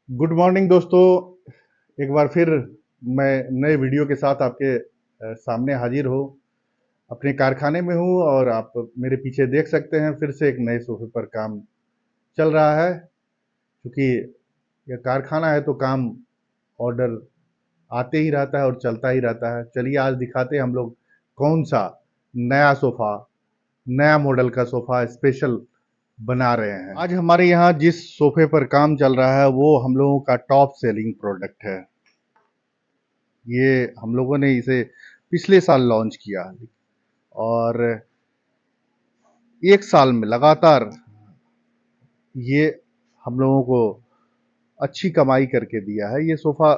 Good morning दोस्तों। एक बार फिर मैं नए वीडियो के साथ आपके सामने हाजिर हो। अपने कारखाने में हूँ और आप मेरे पीछे देख सकते हैं, फिर से एक नए सोफे पर काम चल रहा है। क्योंकि यह कारखाना है तो काम ऑर्डर आते ही रहता है और चलता ही रहता है। चलिए आज दिखाते हैं हम लोग कौन सा नया सोफा, नया मॉडल का सोफा स्पेशल बना रहे हैं। आज हमारे यहाँ जिस सोफे पर काम चल रहा है वो हम लोगों का टॉप सेलिंग प्रोडक्ट है। ये हम लोगों ने इसे पिछले साल लॉन्च किया और एक साल में लगातार ये हम लोगों को अच्छी कमाई करके दिया है। ये सोफा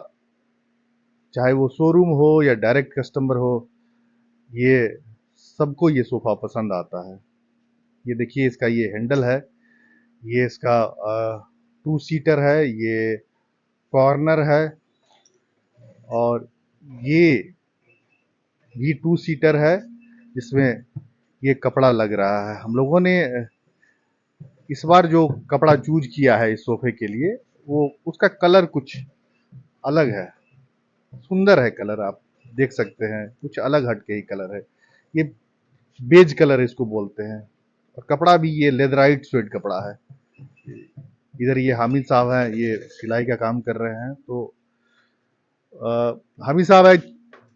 चाहे वो शोरूम हो या डायरेक्ट कस्टमर हो, ये सबको ये सोफा पसंद आता है। ये देखिए, इसका ये हैंडल है, ये इसका टू सीटर है, ये कॉर्नर है और ये भी टू सीटर है जिसमें ये कपड़ा लग रहा है। हम लोगों ने इस बार जो कपड़ा चूज किया है इस सोफे के लिए, वो उसका कलर कुछ अलग है। सुंदर है कलर, आप देख सकते हैं, कुछ अलग हटके ही कलर है। ये बेज कलर इसको बोलते हैं और कपड़ा भी ये लेदराइट स्वेट कपड़ा है। इधर ये हामिद साहब हैं, ये सिलाई का काम कर रहे हैं। तो हामिद साहब है,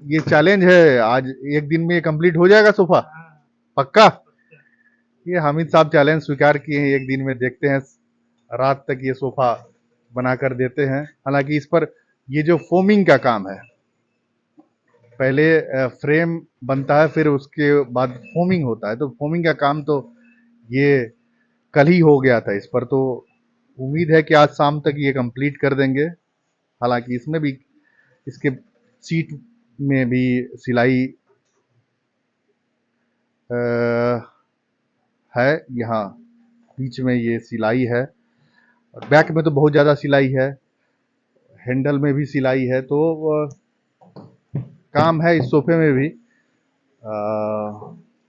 ये चैलेंज है, आज एक दिन में ये कंप्लीट हो जाएगा सोफा पक्का? ये हामिद साहब चैलेंज स्वीकार किए हैं, एक दिन में देखते हैं रात तक ये सोफा बनाकर देते हैं। हालांकि इस पर ये जो फोमिंग का काम है, पहले फ्रेम बनता है, फिर उसके बाद फोमिंग होता है। तो फोमिंग का काम तो ये कल ही हो गया था इस पर। तो उम्मीद है कि आज शाम तक ये कंप्लीट कर देंगे। हालांकि इसमें भी, इसके सीट में भी सिलाई है, यहाँ बीच में ये सिलाई है और बैक में तो बहुत ज़्यादा सिलाई है, हैंडल में भी सिलाई है। तो काम है इस सोफे में भी।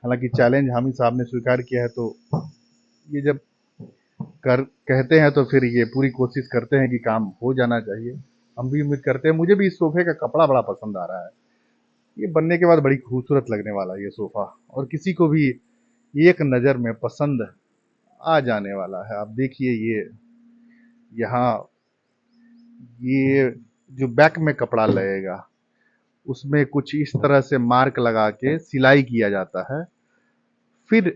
हालांकि चैलेंज हामिद साहब ने स्वीकार किया है, तो ये जब कर कहते हैं तो फिर ये पूरी कोशिश करते हैं कि काम हो जाना चाहिए। हम भी उम्मीद करते हैं। मुझे भी इस सोफे का कपड़ा बड़ा पसंद आ रहा है। ये बनने के बाद बड़ी खूबसूरत लगने वाला है ये सोफा, और किसी को भी एक नज़र में पसंद आ जाने वाला है। आप देखिए, ये यहाँ ये जो बैक में कपड़ा लगेगा उसमें कुछ इस तरह से मार्क लगा के सिलाई किया जाता है। फिर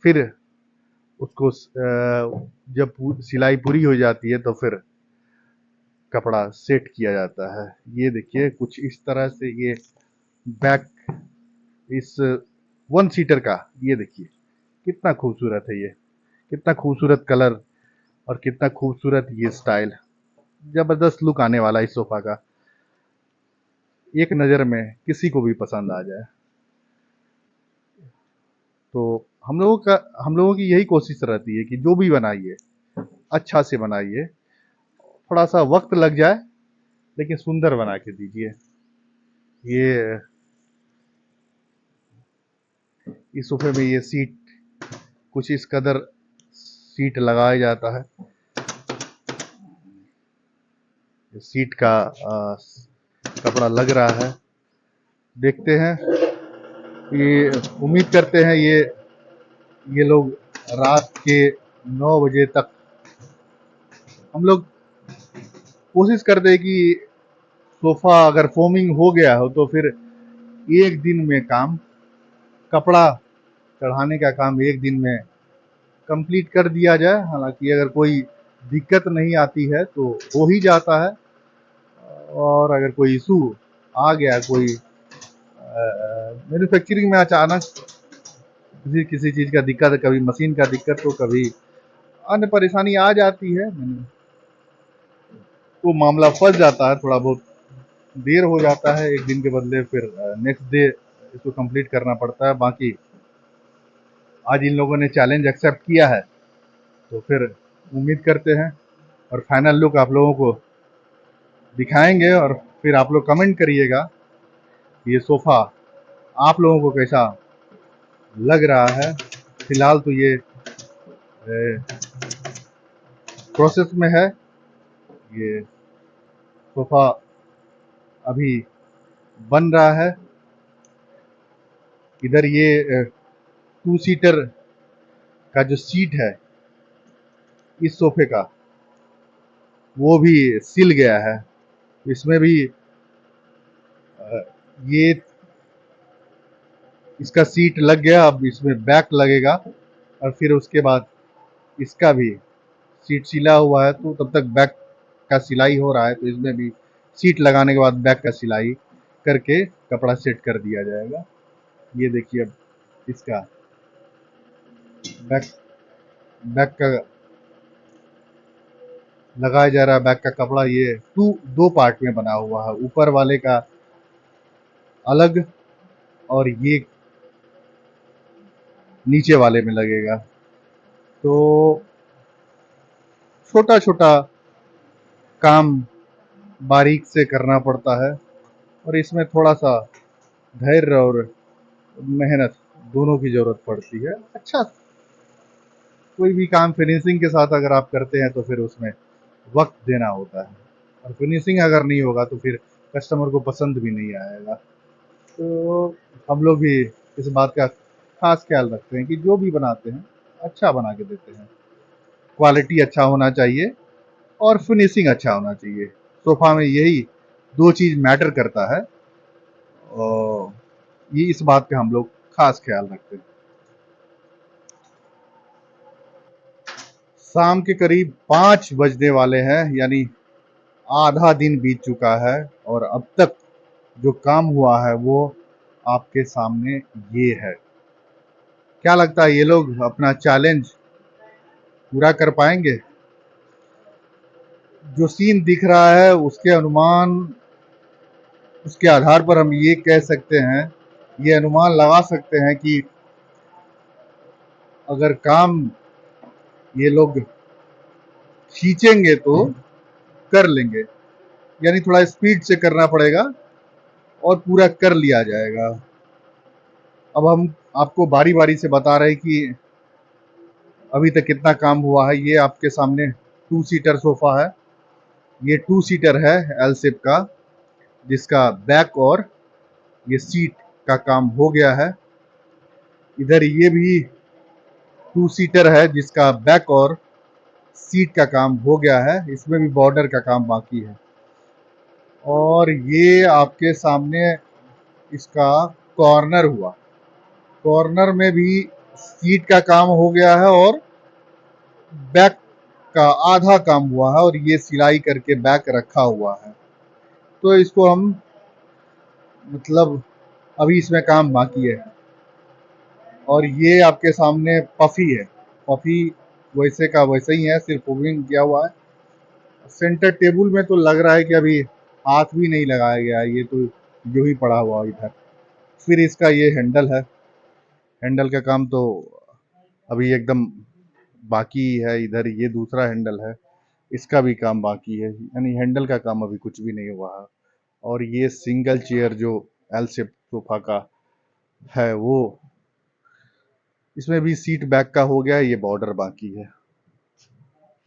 फिर उसको जब सिलाई पूरी हो जाती है तो फिर कपड़ा सेट किया जाता है। ये देखिए, कुछ इस तरह से ये बैक इस वन सीटर का, ये देखिए कितना खूबसूरत है, ये कितना खूबसूरत कलर और कितना खूबसूरत ये स्टाइल। जबरदस्त लुक आने वाला है इस सोफा का, एक नज़र में किसी को भी पसंद आ जाए। तो हम लोगों की यही कोशिश रहती है कि जो भी बनाइए अच्छा से बनाइए, थोड़ा सा वक्त लग जाए लेकिन सुंदर बना के दीजिए। ये इस सोफे में ये सीट कुछ इस कदर सीट लगाया जाता है। सीट का कपड़ा लग रहा है, देखते हैं। ये उम्मीद करते हैं ये लोग रात के 9 बजे तक, हम लोग कोशिश करते हैं कि सोफा अगर फोमिंग हो गया हो तो फिर एक दिन में काम, कपड़ा चढ़ाने का काम एक दिन में कंप्लीट कर दिया जाए। हालांकि अगर कोई दिक्कत नहीं आती है तो हो ही जाता है, और अगर कोई इशू आ गया, कोई मैन्युफैक्चरिंग में अचानक किसी किसी चीज़ का दिक्कत, कभी मशीन का दिक्कत तो कभी अन्य परेशानी आ जाती है, तो मामला फंस जाता है, थोड़ा बहुत देर हो जाता है। एक दिन के बदले फिर नेक्स्ट डे इसको कंप्लीट करना पड़ता है। बाकी आज इन लोगों ने चैलेंज एक्सेप्ट किया है, तो फिर उम्मीद करते हैं और फाइनल लुक आप लोगों को दिखाएंगे, और फिर आप लोग कमेंट करिएगा ये सोफ़ा आप लोगों को कैसा लग रहा है। फिलहाल तो ये प्रोसेस में है। ये सोफा अभी बन रहा है। इधर ये 2 सीटर का जो सीट है इस सोफे का, वो भी सिल गया है। इसमें भी ये इसका सीट लग गया, अब इसमें बैक लगेगा और फिर उसके बाद इसका भी सीट सिला हुआ है, तो तब तक बैक का सिलाई हो रहा है, तो इसमें भी सीट लगाने के बाद बैक का सिलाई करके कपड़ा सेट कर दिया जाएगा। ये देखिए, अब इसका बैक बैक का लगाया जा रहा है। बैक का कपड़ा ये दो पार्ट में बना हुआ है, ऊपर वाले का अलग और ये नीचे वाले में लगेगा। तो छोटा छोटा काम बारीक से करना पड़ता है और इसमें थोड़ा सा धैर्य और मेहनत दोनों की जरूरत पड़ती है। अच्छा, कोई भी काम फिनिशिंग के साथ अगर आप करते हैं तो फिर उसमें वक्त देना होता है, और फिनिशिंग अगर नहीं होगा तो फिर कस्टमर को पसंद भी नहीं आएगा। तो हम लोग भी इस बात का खास ख्याल रखते हैं कि जो भी बनाते हैं अच्छा बना के देते हैं। क्वालिटी अच्छा होना चाहिए और फिनिशिंग अच्छा होना चाहिए। सोफा में यही दो चीज मैटर करता है, और ये इस बात का हम लोग खास ख्याल रखते हैं। शाम के करीब 5 बजने वाले हैं, यानी आधा दिन बीत चुका है और अब तक जो काम हुआ है वो आपके सामने ये है। क्या लगता है, ये लोग अपना चैलेंज पूरा कर पाएंगे? जो सीन दिख रहा है उसके अनुमान, उसके आधार पर हम ये कह सकते हैं, ये अनुमान लगा सकते हैं कि अगर काम ये लोग खींचेंगे तो कर लेंगे, यानी थोड़ा स्पीड से करना पड़ेगा और पूरा कर लिया जाएगा। अब हम आपको बारी बारी से बता रहे हैं कि अभी तक कितना काम हुआ है। ये आपके सामने 2 सीटर सोफा है। ये 2 सीटर है एल शेप का, जिसका बैक और ये सीट का काम हो गया है। इधर ये भी 2 सीटर है जिसका बैक और सीट का काम हो गया है, इसमें भी बॉर्डर का काम बाकी है। और ये आपके सामने इसका कॉर्नर हुआ। कॉर्नर में भी सीट का काम हो गया है और बैक का आधा काम हुआ है, और ये सिलाई करके बैक रखा हुआ है। तो इसको हम, मतलब अभी इसमें काम बाकी है। और ये आपके सामने पफी है। पफी वैसे का वैसे ही है, सिर्फ ओविंग किया हुआ है। सेंटर टेबल में तो लग रहा है कि अभी हाथ भी नहीं लगाया गया है, ये तो यूं ही पड़ा हुआ इधर। फिर इसका ये हैंडल है। हैंडल का काम तो अभी एकदम बाकी है। इधर ये दूसरा हैंडल है, इसका भी काम बाकी है, यानी हैंडल का काम अभी कुछ भी नहीं हुआ है। और ये सिंगल चेयर जो एल शेप सोफा का है, वो इसमें भी सीट बैक का हो गया है, ये बॉर्डर बाकी है।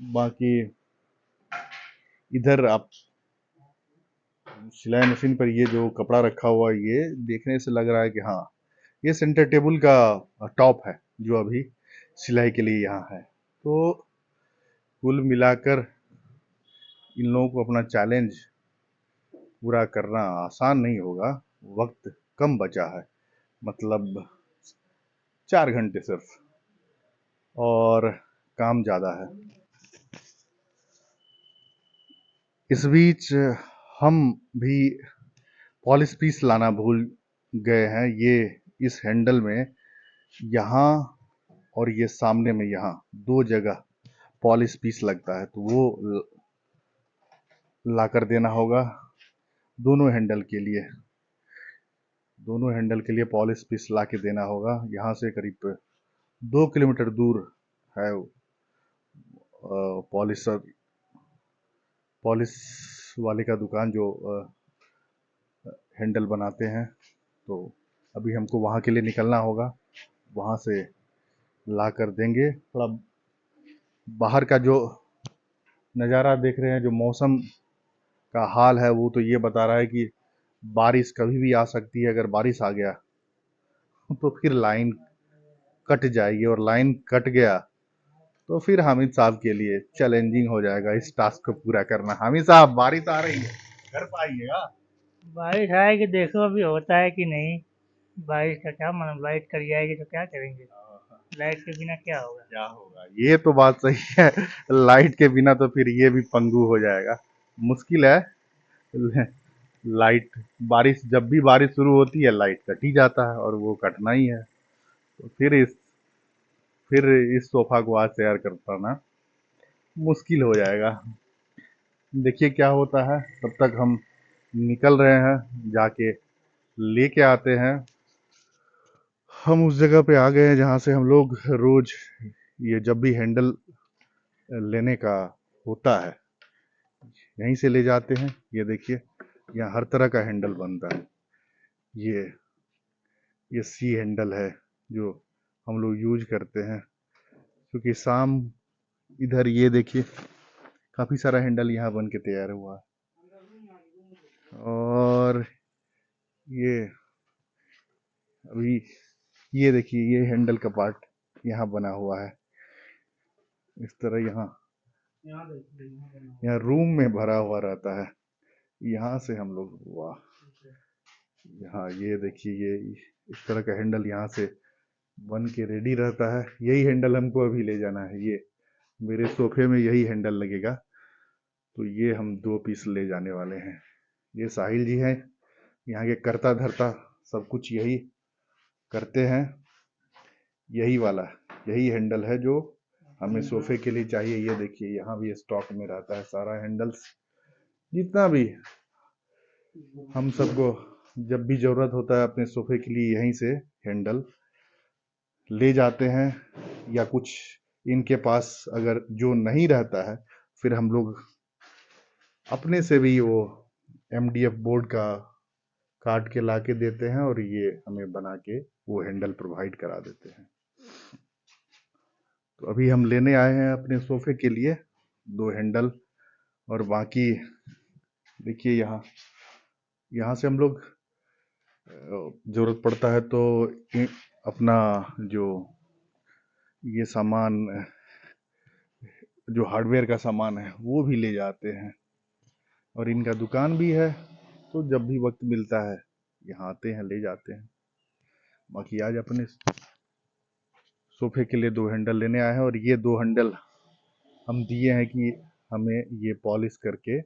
बाकी इधर आप सिलाई मशीन पर ये जो कपड़ा रखा हुआ है, ये देखने से लग रहा है कि हाँ, ये सेंटर टेबल का टॉप है जो अभी सिलाई के लिए यहाँ है। तो कुल मिलाकर इन लोगों को अपना चैलेंज पूरा करना आसान नहीं होगा। वक्त कम बचा है, मतलब 4 घंटे सिर्फ, और काम ज़्यादा है। इस बीच हम भी पॉलिश पीस लाना भूल गए हैं। ये इस हैंडल में यहाँ और ये सामने में यहाँ 2 जगह पॉलिश पीस लगता है, तो वो लाकर देना होगा। दोनों हैंडल के लिए दोनों हैंडल के लिए पॉलिश पीस ला के देना होगा। यहाँ से करीब 2 किलोमीटर दूर है पॉलिशर पॉलिश वाले का दुकान जो हैंडल बनाते हैं। तो अभी हमको वहाँ के लिए निकलना होगा, वहाँ से ला कर देंगे। थोड़ा बाहर का जो नज़ारा देख रहे हैं, जो मौसम का हाल है वो तो ये बता रहा है कि बारिश कभी भी आ सकती है। अगर बारिश आ गया तो फिर लाइन कट जाएगी, और लाइन कट गया तो फिर हामिद साहब के लिए चैलेंजिंग हो जाएगा इस टास्क को पूरा करना। हामिद साहब, बारिश आ रही है, घर पर आइएगा। बारिश आएगी, देखो अभी होता है कि नहीं। बारिश का क्या मतलब, लाइट कट जाएगी तो क्या करेंगे। लाइट के बिना क्या होगा। क्या होगा, ये तो बात सही है। लाइट के बिना तो फिर ये भी पंगु हो जाएगा, मुश्किल है। लाइट, बारिश, जब भी बारिश शुरू होती है लाइट कट ही जाता है, और वो कटना ही है। तो फिर इस सोफा को आज तैयार कर पाना मुश्किल हो जाएगा। देखिए क्या होता है, तब तक हम निकल रहे हैं, जाके लेके आते हैं। हम उस जगह पे आ गए हैं जहाँ से हम लोग रोज ये जब भी हैंडल लेने का होता है यहीं से ले जाते हैं। ये देखिए, यहाँ हर तरह का हैंडल बनता है। ये ये सी हैंडल है जो हम लोग यूज करते हैं, क्योंकि शाम इधर ये देखिए काफ़ी सारा हैंडल यहाँ बन के तैयार हुआ है। और ये अभी ये देखिए, ये हैंडल का पार्ट यहाँ बना हुआ है इस तरह। यहाँ रूम में भरा हुआ रहता है। यहाँ से हम लोग, वाह, यहाँ ये देखिए, ये इस तरह का हैंडल यहाँ से बन के रेडी रहता है। यही हैंडल हमको अभी ले जाना है। ये मेरे सोफे में यही हैंडल लगेगा, तो ये हम 2 पीस ले जाने वाले हैं। ये साहिल जी हैं, यहाँ के करता धरता, सब कुछ यही करते हैं। यही हैंडल है जो हमें सोफे के लिए चाहिए। ये देखिए, यहाँ भी स्टॉक में रहता है सारा हैंडल्स, जितना भी हम सबको जब भी ज़रूरत होता है अपने सोफे के लिए यहीं से हैंडल ले जाते हैं। या कुछ इनके पास अगर जो नहीं रहता है, फिर हम लोग अपने से भी वो एमडीएफ बोर्ड का काट के ला के देते हैं, और ये हमें बना के वो हैंडल प्रोवाइड करा देते हैं। तो अभी हम लेने आए हैं अपने सोफे के लिए 2 हैंडल, और बाकी देखिए यहाँ यहाँ से हम लोग ज़रूरत पड़ता है तो अपना जो ये सामान, जो हार्डवेयर का सामान है वो भी ले जाते हैं। और इनका दुकान भी है, तो जब भी वक्त मिलता है यहाँ आते हैं, ले जाते हैं। बाकी आज अपने सोफे के लिए 2 हैंडल लेने आए हैं, और ये 2 हैंडल हम दिए हैं कि हमें ये पॉलिश करके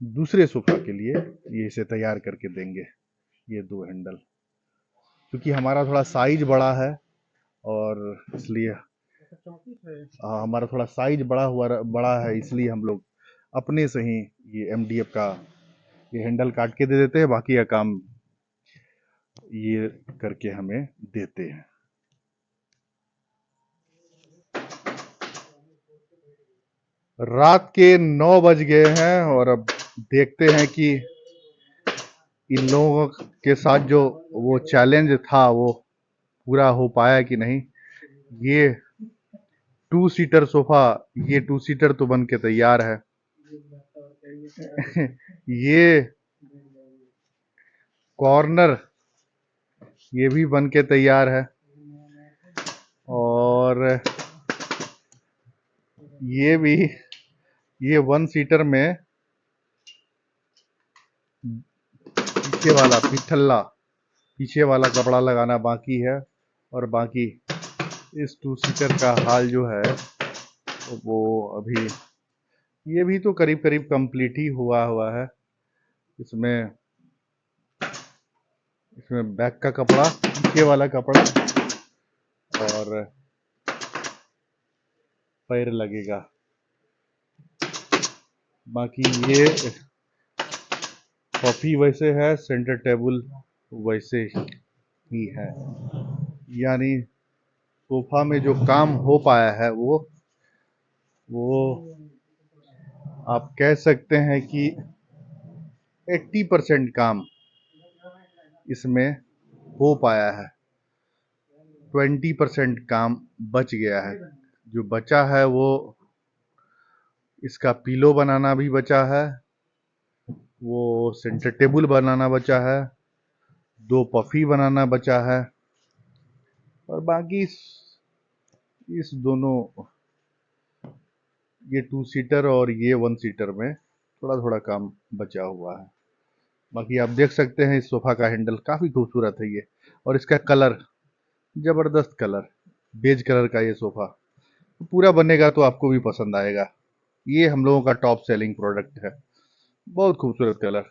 दूसरे सोफा के लिए ये इसे तैयार करके देंगे। ये 2 हैंडल, क्योंकि हमारा थोड़ा साइज बड़ा है, और इसलिए हाँ, हमारा थोड़ा साइज बड़ा है, इसलिए हम लोग अपने से ही ये एमडीएफ का ये हैंडल काट के दे देते हैं। बाकी का काम ये करके हमें देते हैं। रात के 9 बज गए हैं, और अब देखते हैं कि इन लोगों के साथ जो वो चैलेंज था वो पूरा हो पाया कि नहीं। ये 2 सीटर सोफा, ये 2 सीटर तो बन के तैयार है। ये कॉर्नर, ये भी बन के तैयार है। और ये भी, ये 1 सीटर में पीछे वाला कपड़ा लगाना बाकी है। और बाकी इस 2 सीटर का हाल जो है वो अभी, ये भी तो करीब करीब कंप्लीट ही हुआ है। इसमें इसमें बैक का कपड़ा, पीछे वाला कपड़ा, और पैर लगेगा। बाकी ये कॉफी वैसे है, सेंटर टेबल वैसे ही है। यानी सोफा में जो काम हो पाया है वो आप कह सकते हैं कि 80% काम इसमें हो पाया है। 20% काम बच गया है। जो बचा है वो इसका पिलो बनाना भी बचा है, वो सेंटर टेबल बनाना बचा है, 2 पफी बनाना बचा है, और बाकी इस दोनों, ये 2 सीटर और ये 1 सीटर में थोड़ा थोड़ा काम बचा हुआ है। बाकी आप देख सकते हैं इस सोफा का हैंडल काफ़ी खूबसूरत है ये, और इसका कलर ज़बरदस्त कलर, बेज कलर का ये सोफा पूरा बनेगा तो आपको भी पसंद आएगा। ये हम लोगों का टॉप सेलिंग प्रोडक्ट है। बहुत खूबसूरत कलर,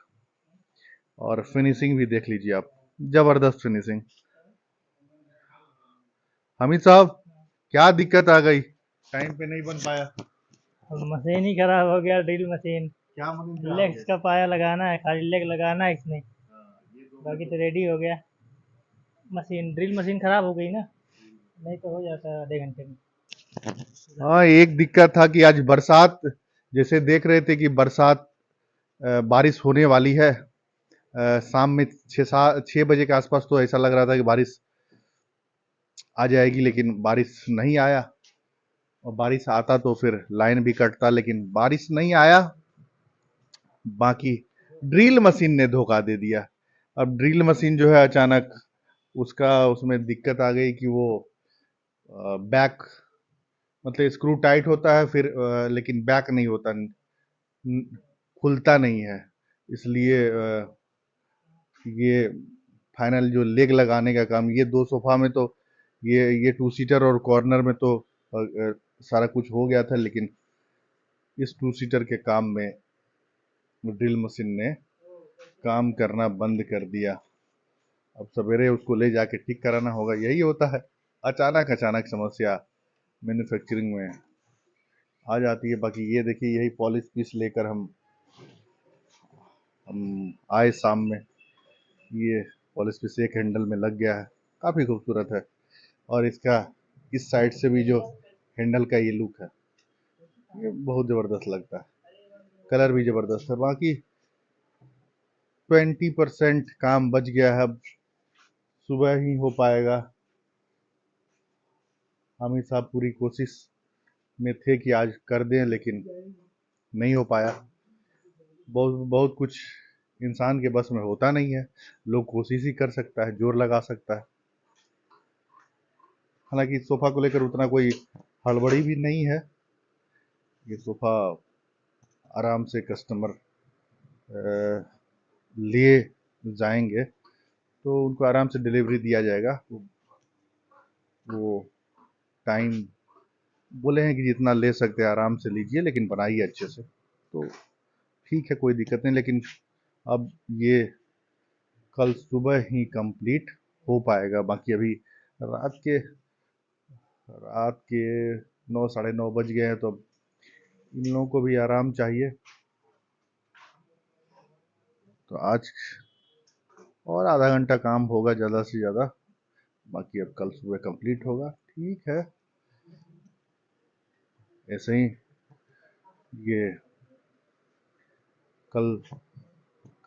और फिनिशिंग भी देख लीजिए आप, ज़बरदस्त फिनिशिंग। हामिद साहब, क्या दिक्कत आ गई, टाइम पे नहीं बन पाया? मशीन ही खराब हो गया, ड्रिल मशीन। क्या मशीन खराब हो लेग्स गया? का पाया लगाना है, खाली लेग लगाना है इसमें, ये तो बाकी तो रेडी हो गया। मशीन, ड्रिल मशीन खराब हो गई ना, नहीं तो हो जाता है आधे घंटे में। हाँ, एक दिक्कत था कि आज बरसात, जैसे देख रहे थे कि बरसात, बारिश होने वाली है। शाम में 6 बजे के आसपास तो ऐसा लग रहा था कि बारिश आ जाएगी, लेकिन बारिश नहीं आया। और बारिश आता तो फिर लाइन भी कटता, लेकिन बारिश नहीं आया। बाकी ड्रिल मशीन ने धोखा दे दिया। अब ड्रिल मशीन जो है अचानक उसका, उसमें दिक्कत आ गई कि वो बैक, मतलब स्क्रू टाइट होता है फिर, लेकिन बैक नहीं होता, खुलता नहीं है। इसलिए ये फाइनल जो लेग लगाने का काम, ये 2 सोफा में तो ये 2 सीटर और कॉर्नर में तो सारा कुछ हो गया था, लेकिन इस 2 सीटर के काम में ड्रिल मशीन ने काम करना बंद कर दिया। अब सवेरे उसको ले जाके ठीक कराना होगा। यही होता है, अचानक अचानक समस्या मैन्युफैक्चरिंग में आ जाती है। बाकी ये देखिए, यही पॉलिश पीस लेकर हम आए शाम में। ये पॉलिश पीस एक हैंडल में लग गया है, काफ़ी खूबसूरत है। और इसका इस साइड से भी जो हैंडल का ये लुक है, ये बहुत ज़बरदस्त लगता है, कलर भी ज़बरदस्त है। बाकी 20% काम बच गया है, अब सुबह ही हो पाएगा। हामिद साहब पूरी कोशिश में थे कि आज कर दें, लेकिन नहीं हो पाया। बहुत बहुत कुछ इंसान के बस में होता नहीं है। लोग कोशिश ही कर सकता है, जोर लगा सकता है। हालांकि इस सोफ़ा को लेकर उतना कोई हड़बड़ी भी नहीं है। ये सोफ़ा आराम से कस्टमर लिए जाएंगे तो उनको आराम से डिलीवरी दिया जाएगा। वो टाइम बोले हैं कि जितना ले सकते हैं आराम से लीजिए, लेकिन बनाइए अच्छे से, तो ठीक है, कोई दिक्कत नहीं। लेकिन अब ये कल सुबह ही कंप्लीट हो पाएगा। बाकी अभी रात के रात के 9 साढ़े 9 बज गए हैं, तो अब इन लोगों को भी आराम चाहिए। तो आज और आधा घंटा काम होगा ज़्यादा से ज़्यादा, बाकी अब कल सुबह कंप्लीट होगा। ठीक है, ऐसे ही ये कल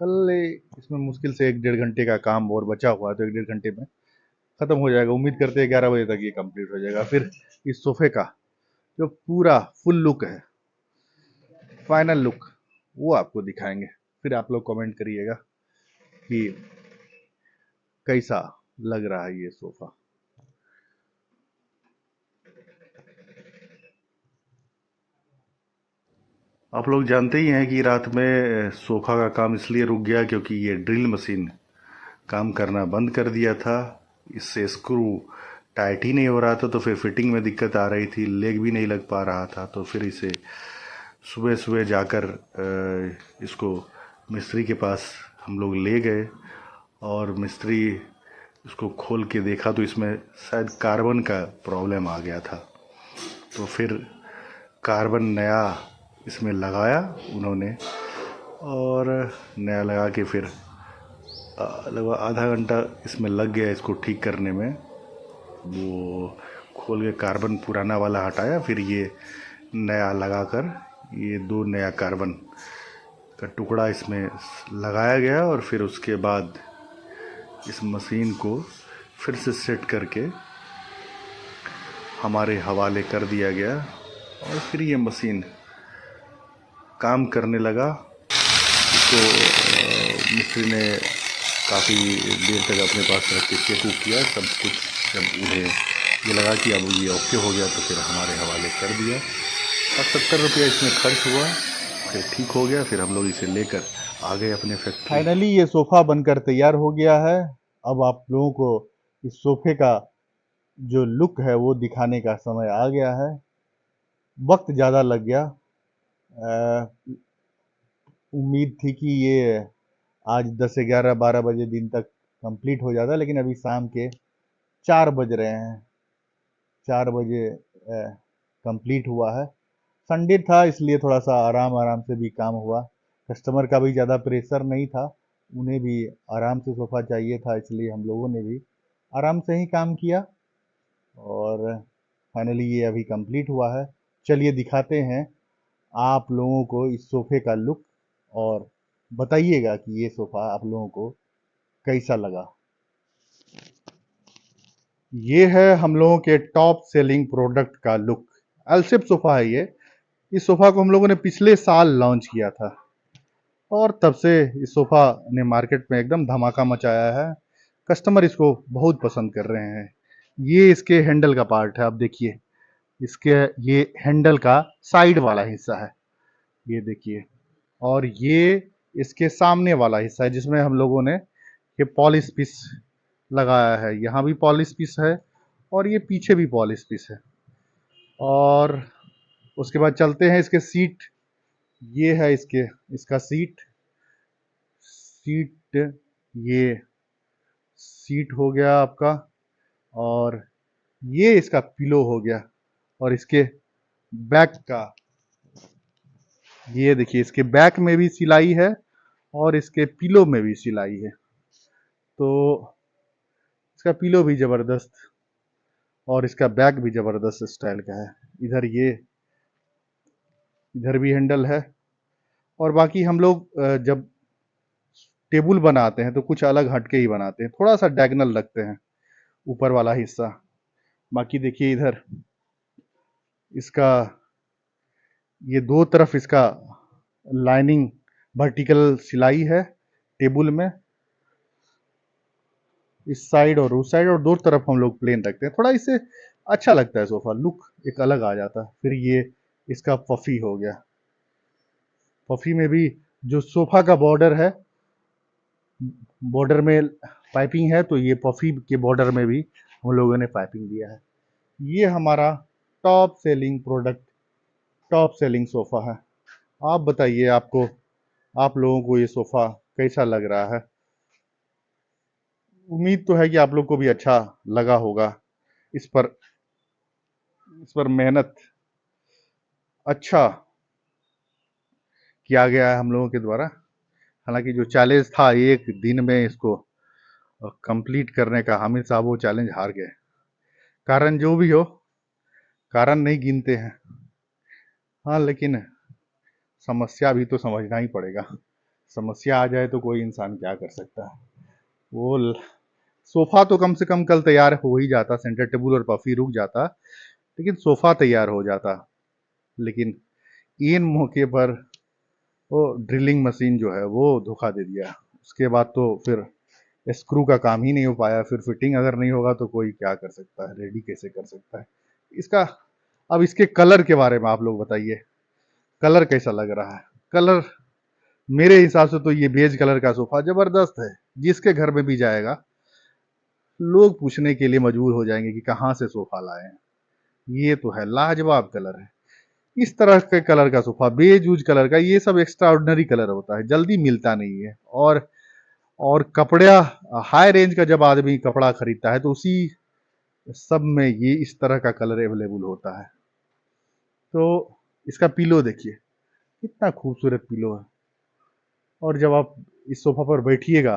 कल इसमें मुश्किल से 1 डेढ़ घंटे का काम और बचा हुआ है, तो 1 डेढ़ घंटे में ख़त्म हो जाएगा। उम्मीद करते हैं 11 बजे तक ये कंप्लीट हो जाएगा। फिर इस सोफ़े का जो पूरा फुल लुक है, फाइनल लुक, वो आपको दिखाएंगे। फिर आप लोग कमेंट करिएगा कि कैसा लग रहा है ये सोफ़ा। आप लोग जानते ही हैं कि रात में सोफ़ा का काम इसलिए रुक गया क्योंकि ये ड्रिल मशीन काम करना बंद कर दिया था। इससे स्क्रू टाइट ही नहीं हो रहा था, तो फिर फिटिंग में दिक्कत आ रही थी, लेग भी नहीं लग पा रहा था। तो फिर इसे सुबह सुबह जाकर इसको मिस्त्री के पास हम लोग ले गए, और मिस्त्री इसको खोल के देखा तो इसमें शायद कार्बन का प्रॉब्लम आ गया था। तो फिर कार्बन नया इसमें लगाया उन्होंने, और नया लगा के फिर लगभग आधा घंटा इसमें लग गया इसको ठीक करने में। वो खोल के कार्बन पुराना वाला हटाया, फिर ये नया लगाकर ये 2 नया कार्बन का टुकड़ा इसमें लगाया गया, और फिर उसके बाद इस मशीन को फिर से सेट करके हमारे हवाले कर दिया गया। और फिर ये मशीन काम करने लगा। इसको मिस्त्री ने काफ़ी देर तक अपने पास रख के चेक किया, सब कुछ जब उन्हें ये लगा कि अब ये ओके हो गया तो फिर हमारे हवाले कर दिया। अब 70 रुपया इसमें खर्च हुआ, फिर ठीक हो गया। फिर हम लोग इसे लेकर आ गए अपने फैक्ट्री। फाइनली ये सोफ़ा बनकर तैयार हो गया है। अब आप लोगों को इस सोफ़े का जो लुक है वो दिखाने का समय आ गया है। वक्त ज़्यादा लग गया। उम्मीद थी कि ये आज 10 से 11 12 बजे दिन तक कंप्लीट हो जाता, लेकिन अभी शाम के 4 बज रहे हैं। 4 बजे कंप्लीट हुआ है। संडे था इसलिए थोड़ा सा आराम आराम से भी काम हुआ। कस्टमर का भी ज़्यादा प्रेशर नहीं था, उन्हें भी आराम से सोफ़ा चाहिए था, इसलिए हम लोगों ने भी आराम से ही काम किया और फाइनली ये अभी कंप्लीट हुआ है। चलिए दिखाते हैं आप लोगों को इस सोफ़े का लुक और बताइएगा कि ये सोफ़ा आप लोगों को कैसा लगा। ये है हम लोगों के टॉप सेलिंग प्रोडक्ट का लुक। एल-शेप सोफ़ा है ये। इस सोफ़ा को हम लोगों ने पिछले साल लॉन्च किया था और तब से इस सोफ़ा ने मार्केट में एकदम धमाका मचाया है। कस्टमर इसको बहुत पसंद कर रहे हैं। ये इसके हैंडल का पार्ट है, आप देखिए। इसके ये हैंडल का साइड वाला हिस्सा है, ये देखिए। और ये इसके सामने वाला हिस्सा है जिसमें हम लोगों ने ये पॉलिश पीस लगाया है। यहाँ भी पॉलिश पीस है और ये पीछे भी पॉलिश पीस है। और उसके बाद चलते हैं इसके सीट। ये है इसका सीट। ये सीट हो गया आपका और ये इसका पिलो हो गया। और इसके बैक का ये देखिए, इसके बैक में भी सिलाई है और इसके पिलो में भी सिलाई है। तो इसका पिलो भी ज़बरदस्त और इसका बैक भी ज़बरदस्त स्टाइल का है। इधर भी हैंडल है। और बाकी हम लोग जब टेबल बनाते हैं तो कुछ अलग हटके ही बनाते हैं, थोड़ा सा डायगोनल रखते हैं ऊपर वाला हिस्सा। बाकी देखिए इधर इसका ये दो तरफ इसका लाइनिंग वर्टिकल सिलाई है टेबल में, इस साइड और उस साइड, और दो तरफ हम लोग प्लेन रखते हैं। थोड़ा इससे अच्छा लगता है सोफा, लुक एक अलग आ जाता है। फिर ये इसका पफी हो गया। पफी में भी जो सोफा का बॉर्डर है, बॉर्डर में पाइपिंग है, तो ये पफी के बॉर्डर में भी हम लोगों ने पाइपिंग दिया है। ये हमारा top selling product, top selling sofa है। आप बताइए, आप लोगों को ये सोफा कैसा लग रहा है। उम्मीद तो है कि आप लोग को भी अच्छा लगा होगा। इस पर मेहनत अच्छा किया गया है हम लोगों के द्वारा। हालांकि जो चैलेंज था एक दिन में इसको कंप्लीट करने का, हामिद साहब वो चैलेंज हार गए। कारण जो भी हो, कारण नहीं गिनते हैं। हाँ, लेकिन समस्या भी तो समझना ही पड़ेगा। समस्या आ जाए तो कोई इंसान क्या कर सकता है। सोफा तो कम से कम कल तैयार हो ही जाता, सेंटर टेबल और पफी रुक जाता, लेकिन सोफा तैयार हो जाता। लेकिन इन मौके पर वो ड्रिलिंग मशीन जो है वो धोखा दे दिया। उसके बाद तो फिर स्क्रू का काम ही नहीं हो पाया। फिर फिटिंग अगर नहीं होगा तो कोई क्या कर सकता है, रेडी कैसे कर सकता है इसका। अब इसके कलर के बारे में आप लोग बताइए, कलर कैसा लग रहा है। कलर मेरे हिसाब से तो ये बेज कलर का सोफा जबरदस्त है। जिसके घर में भी जाएगा लोग पूछने के लिए मजबूर हो जाएंगे कि कहाँ से सोफा लाए हैं। ये तो है, लाजवाब कलर है। इस तरह के कलर का सोफा, बेज यूज कलर का, ये सब एक्स्ट्रा ऑर्डिनरी कलर होता है, जल्दी मिलता नहीं है। और कपड़ा हाई रेंज का जब आदमी कपड़ा खरीदता है तो उसी सब में ये इस तरह का कलर अवेलेबल होता है। तो इसका पिलो देखिए, कितना खूबसूरत पिलो है। और जब आप इस सोफा पर बैठिएगा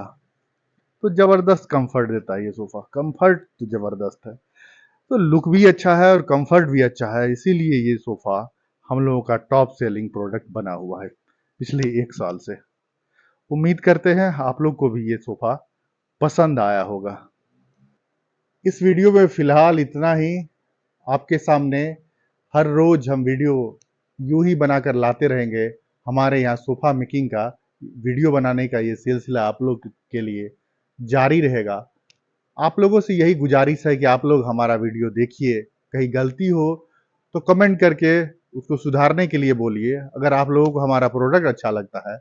तो जबरदस्त कंफर्ट देता है ये सोफा। कंफर्ट तो जबरदस्त है, तो लुक भी अच्छा है और कंफर्ट भी अच्छा है। इसीलिए ये सोफा हम लोगों का टॉप सेलिंग प्रोडक्ट बना हुआ है पिछले 1 साल से। उम्मीद करते हैं आप लोग को भी ये सोफा पसंद आया होगा। इस वीडियो में फिलहाल इतना ही। आपके सामने हर रोज हम वीडियो यूं ही बनाकर लाते रहेंगे हमारे यहाँ सोफा मेकिंग का वीडियो बनाने का ये सिलसिला आप लोग के लिए जारी रहेगा। आप लोगों से यही गुजारिश है कि आप लोग हमारा वीडियो देखिए, कहीं गलती हो तो कमेंट करके उसको सुधारने के लिए बोलिए। अगर आप लोगों को हमारा प्रोडक्ट अच्छा लगता है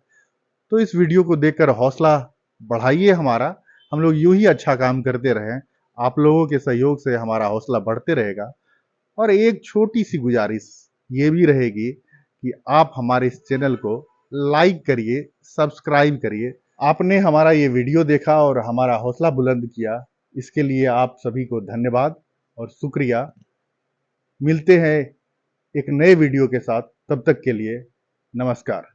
तो इस वीडियो को देखकर हौसला बढ़ाइए हमारा। हम लोग यूं ही अच्छा काम करते रहें, आप लोगों के सहयोग से हमारा हौसला बढ़ते रहेगा। और एक छोटी सी गुजारिश ये भी रहेगी कि आप हमारे इस चैनल को लाइक करिए, सब्सक्राइब करिए। आपने हमारा ये वीडियो देखा और हमारा हौसला बुलंद किया, इसके लिए आप सभी को धन्यवाद और शुक्रिया। मिलते हैं एक नए वीडियो के साथ, तब तक के लिए नमस्कार।